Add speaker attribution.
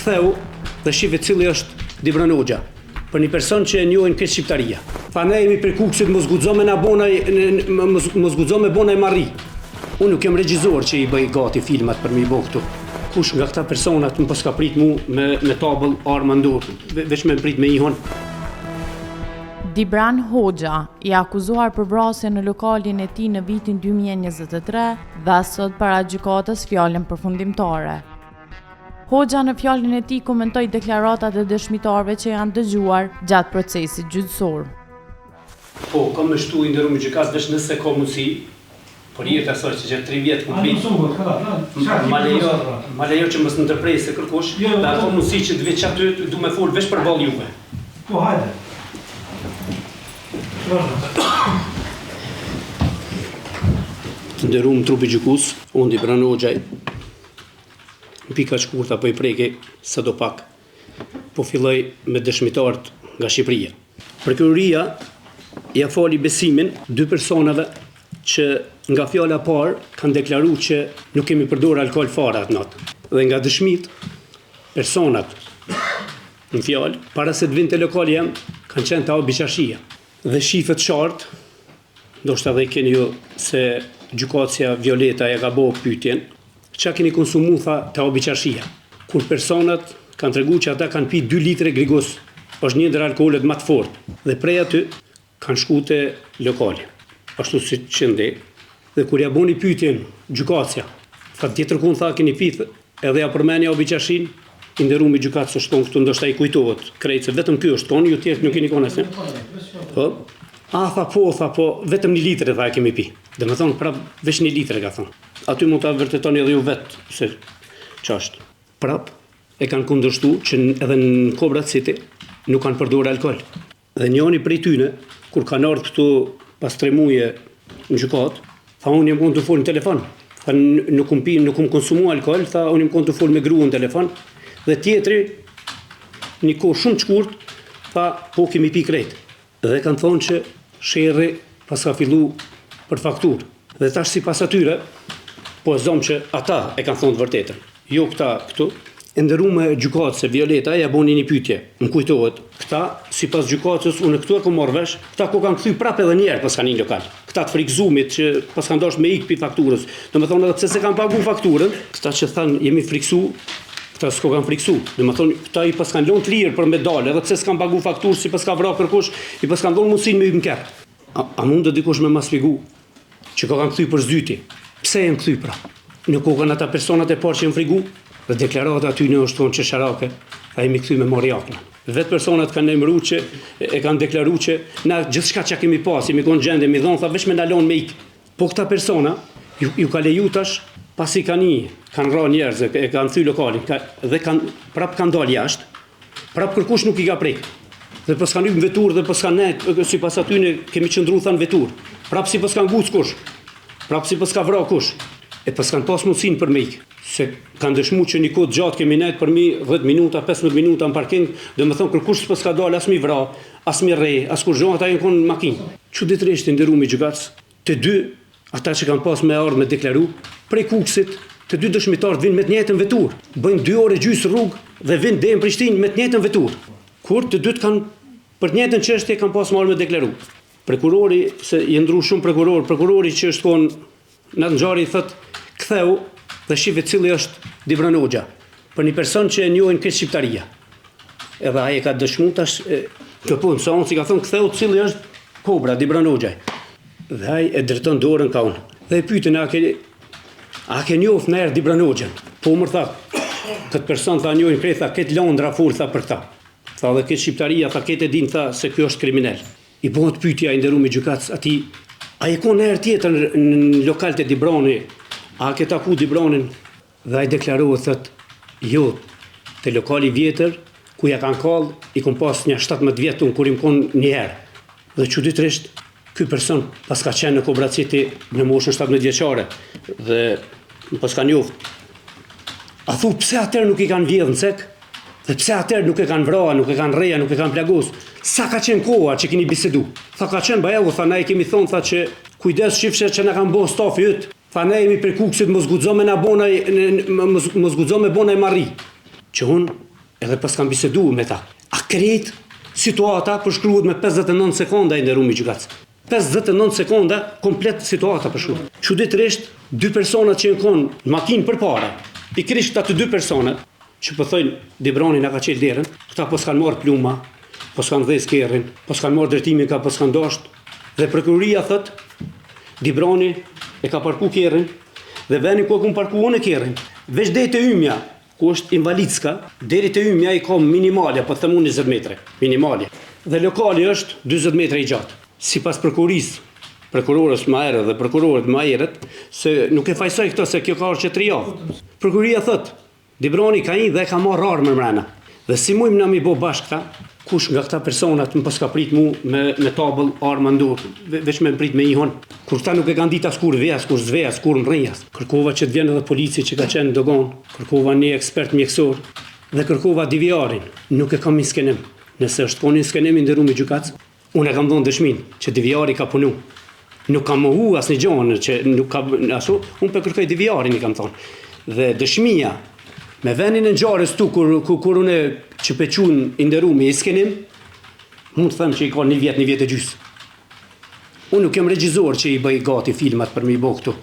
Speaker 1: ktheu dhe shive cili është Dibran Hoxha, për një person që e njohin këtë shqiptaria. Tha ne jemi për kukësit, mos guxo me bona e marri. Unë nuk jem regjizor që i bëj gati filmat për mi bo këtu. Kush nga këta personat më paska prit mu me tabël arma ndorë, veç me prit me ihon.
Speaker 2: Dibran Hoxha i akuzuar për vrasje në lokalin e tij në vitin 2023 dhe sot para gjykatës fjalën përfundimtare. Hoxha në fjalën e tij komentoi deklaratat e dëshmitarëve që janë dëgjuar gjatë procesit gjyqësor.
Speaker 1: Po, kam më shtu i nderuar gjykat veç nëse ka mundësi, por jetë asaj që 3 vjet komplet. Ma lejo që mos ndërpresë kërkosh, dhe ka mundësi që të veç aty du me fol veç për ballë juve.
Speaker 3: Po hajde.
Speaker 1: Të nderuar trupi gjykus, unë Dibran Hoxha, në pika shkurta po i preke sadopak, po filloj me dëshmitarët nga Shqipëria. Prokuroria ja fali besimin 2 personave që nga fjala parë kanë deklaruar që nuk kemi përdorur alkool fare atë natë. Dhe nga dëshmit, personat në fjalë, para se të vinë te lokali jam, kanë qenë të biçarshia. Dhe shifët qartë, ndoshta dhe keni ju se gjykatësia Violeta ja ka bëu pyetjen, çka keni konsumu tha të biçarshia. Kur personat kanë treguar që ata kanë pi 2 litre grigos, është një ndër alkoolet më të fortë, dhe prej aty kanë shku te lokali. Ashtu si që ndej, dhe kur ja boni pyetjen gjykatësia, tha tjetër kun tha keni pi, edhe ja përmeni biçarshin, i nderumi gjykatës është tonë këtu, ndoshta i kujtohet krejt se vetëm ky është tonë, ju tjerë nuk keni konë asnjë. Po. Tha po, vetëm 1 litre tha e kemi pi. Dhe me thonë, prap, veç 1 litre ka thonë. Aty mund ta vërtetoni edhe ju vetë, se ç'është. Prap, e kanë kundërshtu që edhe në Kobrat City nuk kanë përdorur alkool. Dhe njëri prej tyre, kur kanë ardhur këtu pas 3 muaje në gjykatë, tha unë jam këtu të fol në telefon. Tha nuk konsumu alkool, tha unë jam këtu të fol me gruan në telefon. Dhe tjetri, një kohë shumë të shkurt, tha po kemi pi krejt. Dhe kanë thonë që sherri pas ka fillu për fakturë. Dhe tash sipas atyre, po zom që ata e kanë thonë të vërtetën. Jo këta këtu. E nderuar gjykatës Violeta ja boni një pyetje. Më kujtohet, këta sipas gjykatës unë këtu e kam marrë vesh, këta ku kanë kthy prapë edhe një herë pas kanë një lokal. Këta të frikzumit që pas kanë dashur me ik pi fakturës. Domethënë edhe pse se kanë pagu fakturën, këta që thanë jemi friksu, këta s'ko kanë friksu. Domethënë këta i pas kanë lënë të lirë për medalë, edhe pse s'kan pagu fakturë, si pas ka vrarë kërkush, i pas kanë dhënë mundësinë me hyrë në kep. A mund të dikush më shpjegoj që kanë kthy për zyti? Pse janë kthy pra? Nuk kanë ata personat e parë që janë frigu? Dhe deklarata aty në është thonë që sharake, a jemi kthy me Moriakna. Vetë personat kanë emëruar që e kanë deklaruar që na gjithçka që kemi pas, jemi kon gjendje, mi dhon tha veç me ndalon me ik. Po këta persona ju ka leju tash pasi kanë rënë njerëz, e kanë thy lokalin dhe prap kanë dalë jashtë. Prap kërkush nuk i ka prek. Dhe pas kanë hyrë në vetur dhe pas kanë sipas aty ne kemi qëndruar than vetur. Prap sipas kanë guc kush. Prap sipas ka vrarë kush. E pas kanë pas mundsinë për me ik. Se kanë dëshmuar që një kohë gjatë kemi nejt për mi 10 minuta, 15 minuta në parking, dhe më thonë kërkush s'pas ka dalë as mi vra, as mi rre, as kur zhon ata janë kon në makinë. Çuditërisht i nderuar gjykatës, të 2 ata që kanë pas me ardhmë me deklaru, prej Kukësit, të 2 dëshmitarët vinë me të njëjtën vetur, bëjnë 2 orë gjysë rrugë dhe vinë deri në Prishtinë me të njëjtën vetur. Kur të 2 kanë për të njëjtën çështje kanë pas marrë me deklaru. Prokurori se i ndru shumë prokurori që është kon në ngjarje thotë ktheu dhe shive cili është Dibran Hoxha, për një person që e njohin këtë shqiptaria. Edhe ai ka dëshmuar tash të punë, sa unë si ka thonë ktheu cili është Kobra Dibran Hoxha. Dhe ai e drejton dorën ka unë. Dhe e pyetën a ke njohur në erë Dibran Hoxhën? Po më tha, këtë person tha njohin krejt, tha këtë Londra fur tha për ta. Tha dhe këtë shqiptaria, tha këtë e din tha se ky është kriminal. I bëhet pyetja i nderuar gjykatës atij, a e ka në erë tjetër në lokal të Dibrani? A ke taku Dibranin? Dhe ai deklarohet thot jo, te lokali vjetër ku ja kanë kall i kom pas një 17 vjetun kur im kon një herë. Dhe çuditërisht ky person pas ka qenë në Kobrat City në moshën 17 vjeçare dhe pas ka njoft. A thu pse atëherë nuk i kanë vjedhë në cek? Dhe pse atëherë nuk e kanë vrarë, nuk e kanë rreja, nuk e kanë plagos? Sa ka qenë koha që keni bisedu? Tha ka qenë bajau, tha na i kemi thonë tha që kujdes shifshe që na kanë bën stafi yt. Tha ne jemi për Kukësit, mos guxo me bona e marri. Që unë edhe pas kam bisedu me ta. A krejt situata përshkruhet me 59 sekonda i nderumi gjykatës. 59 sekonda komplet situata përshkruhet. Çuditërisht, dy personat që kanë në makinë përpara, pikërisht ato dy personat që po thojnë Dibrani na ka qelë derën, këta po s'kan marrë pluma, po s'kan dhënë kerrin, po s'kan marrë drejtimin ka po s'kan dashur. Dhe prokuroria thot Dibrani e ka parku kerrin dhe veni ku e kum parku unë kerrin. Veç deri te ymja, ku është invalidska, deri te ymja i ka minimale, po them unë 20 metra, minimale. Dhe lokali është 40 metra i gjatë. Sipas prokurorisë, prokurorës më herët dhe prokurorët më herët, se nuk e fajsoj këtë se kjo ka orë që 3 javë. Prokuroria thot Dibrani ka inë dhe ka marrë armë mrena. Dhe si mujmë na mi bo bashkë ta, kush nga këta personat më pas ka prit mu me tabël armë ndurë, veç me prit me ihon. Kur këta nuk e kanë ditë as kur veja, as kur zveja, as kur mrënjas. Kërkova që të vjen edhe polici që ka qenë në dogon, kërkova një ekspert mjekësor dhe kërkova divjarin. Nuk e kam një skenim. Nëse është koni skenim i nderumi gjykatës, unë e kam dhënë dëshmin që divjari ka punu. Nuk kam mohu as një gjonë që nuk ka ashtu, unë për kërkoj divjarin i kam thonë. Dhe dëshmia me venin e ngjarjes tu kur unë që pequn i nderumi i skenim, mund të them që i ka 1 vjet e gjys. Unë nuk jam regjizor që i bëj gati filmat për me i bo këtu.